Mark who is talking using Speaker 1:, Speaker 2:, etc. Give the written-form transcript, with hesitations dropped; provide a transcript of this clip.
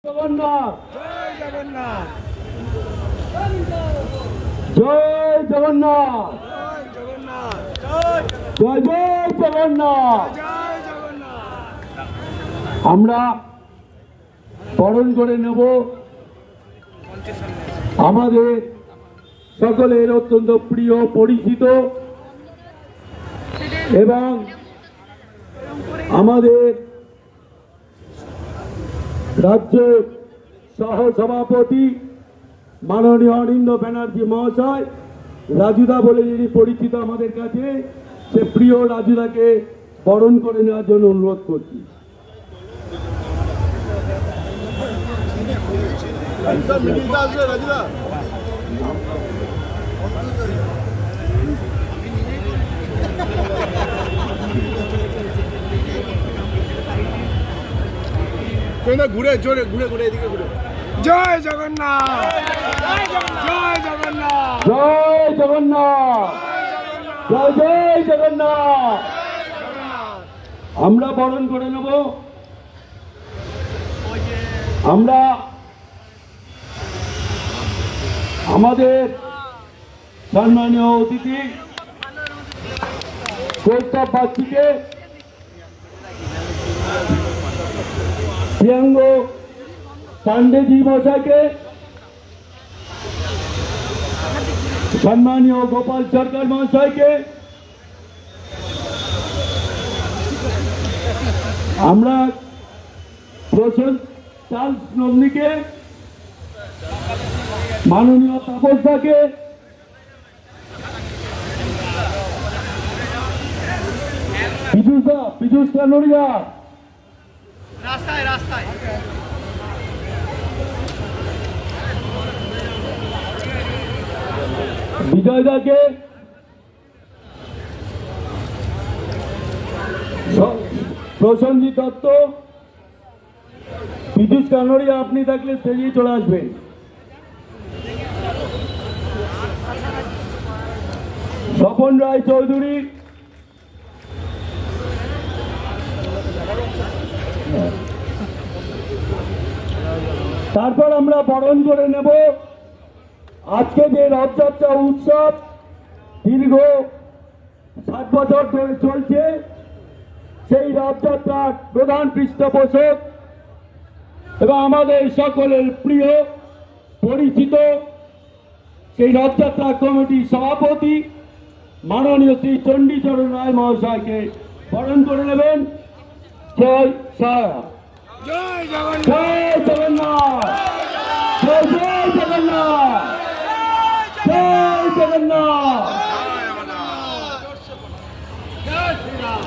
Speaker 1: জগন্নাথ জয় জগন্নাথ জয় জয় জগন্নাথ। আমরা বরণ করে নেব আমাদের সকলের অত্যন্ত প্রিয় পরিচিত এবং আমাদের রাজ্য সহ সভাপতি মাননীয় অরিন্দ্র ব্যানার্জি মহাশয়, রাজুদা বলে যিনি পরিচিত আমাদের কাছে, সে প্রিয় রাজুদাকে বরণ করে নেওয়ার জন্য অনুরোধ করছি।
Speaker 2: ঘুরে জোরে ঘুরে ঘুরে এদিকে ঘুরে। জয় জগন্নাথ জয় জগন্নাথ
Speaker 1: জয় জগন্নাথ জয় জয় জগন্নাথ। আমরা বরণ করে নেব আমরা আমাদের সম্মানীয় অতিথি কৌস্তব বাগচিকে প্রিয়াঙ্গ পান্ডেজি মশাইকে, সম্মানীয় গোপাল সরকার মহাশয়কে, আমরা প্রশান্ত চার্লস নন্দীকে, মাননীয় তাপস দাকে, পীযুষ কানোরিয়া, বিজয় দাকে, প্রসেনজিৎ দত্ত, পীযুষ কানোরিয়া আপনি থাকলে স্টেজে চলে আসবেন। স্বপন রায় চৌধুরী, তারপর আমরা বরণ করে নেব আজকে যে রথযাত্রা উৎসব দীর্ঘ 7 বছর ধরে চলছে, সেই রথযাত্রার প্রধান পৃষ্ঠপোষক এবং আমাদের সকলের প্রিয় পরিচিত সেই রথযাত্রা কমিটির সভাপতি মাননীয় শ্রী চণ্ডীচরণ রায় মহাশয়কে বরণ করে নেবেন। জয় সারা
Speaker 2: জয় জগন্নাথ
Speaker 1: জয় জগন্নাথ জয় জয় জগন্নাথ জয় জগন্নাথ।
Speaker 2: জয় শ্রীরাম।